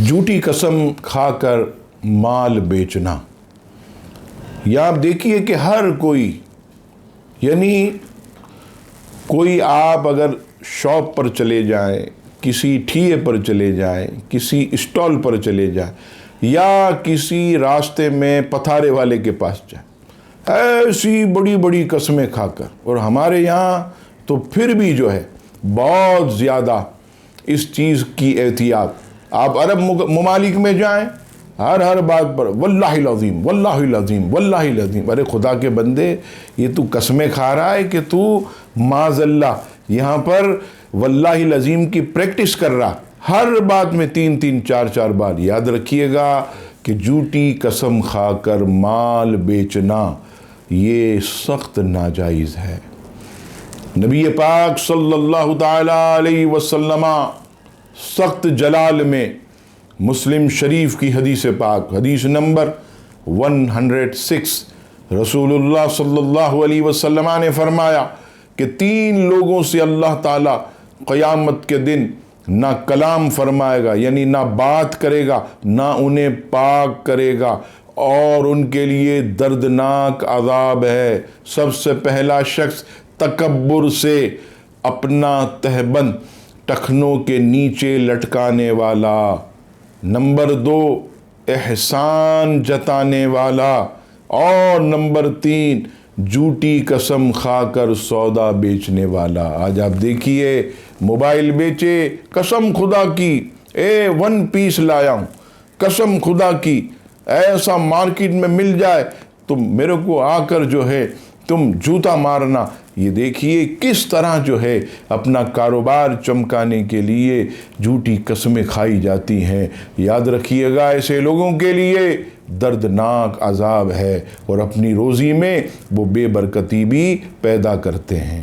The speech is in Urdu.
جھوٹی قسم کھا کر مال بیچنا. یا آپ دیکھیے کہ ہر کوئی، یعنی کوئی آپ اگر شاپ پر چلے جائیں، کسی ٹھیے پر چلے جائیں، کسی اسٹال پر چلے جائیں، یا کسی راستے میں پتھارے والے کے پاس جائیں، ایسی بڑی بڑی قسمیں کھا کر. اور ہمارے یہاں تو پھر بھی جو ہے بہت زیادہ اس چیز کی احتیاط. آپ عرب ممالک میں جائیں، ہر بات پر واللہ العظیم واللہ العظیم واللہ العظیم. ارے خدا کے بندے، یہ تو قسمیں کھا رہا ہے کہ تو معاذ اللہ یہاں پر واللہ العظیم کی پریکٹس کر رہا. ہر بات میں 3 4 بار. یاد رکھیے گا کہ جھوٹی قسم کھا کر مال بیچنا یہ سخت ناجائز ہے. نبی پاک صلی اللہ تعالی علیہ وسلم سخت جلال میں مسلم شریف کی حدیث پاک، حدیث نمبر 106، رسول اللہ صلی اللہ علیہ وسلم نے فرمایا کہ 3 لوگوں سے اللہ تعالیٰ قیامت کے دن نہ کلام فرمائے گا، یعنی نہ بات کرے گا، نہ انہیں پاک کرے گا، اور ان کے لیے دردناک عذاب ہے. سب سے پہلا شخص تکبر سے اپنا تہبند ٹخنوں کے نیچے لٹکانے والا. نمبر 2 احسان جتانے والا. اور نمبر 3 جھوٹی قسم کھا کر سودا بیچنے والا. آج آپ دیکھیے موبائل بیچے، قسم خدا کی A1 پیس لایا ہوں، قسم خدا کی ایسا مارکیٹ میں مل جائے تو میرے کو آ کر جو ہے تم جوتا مارنا. یہ دیکھیے کس طرح جو ہے اپنا کاروبار چمکانے کے لیے جھوٹی قسمیں کھائی جاتی ہیں. یاد رکھیے گا ایسے لوگوں کے لیے دردناک عذاب ہے، اور اپنی روزی میں وہ بے برکتی بھی پیدا کرتے ہیں.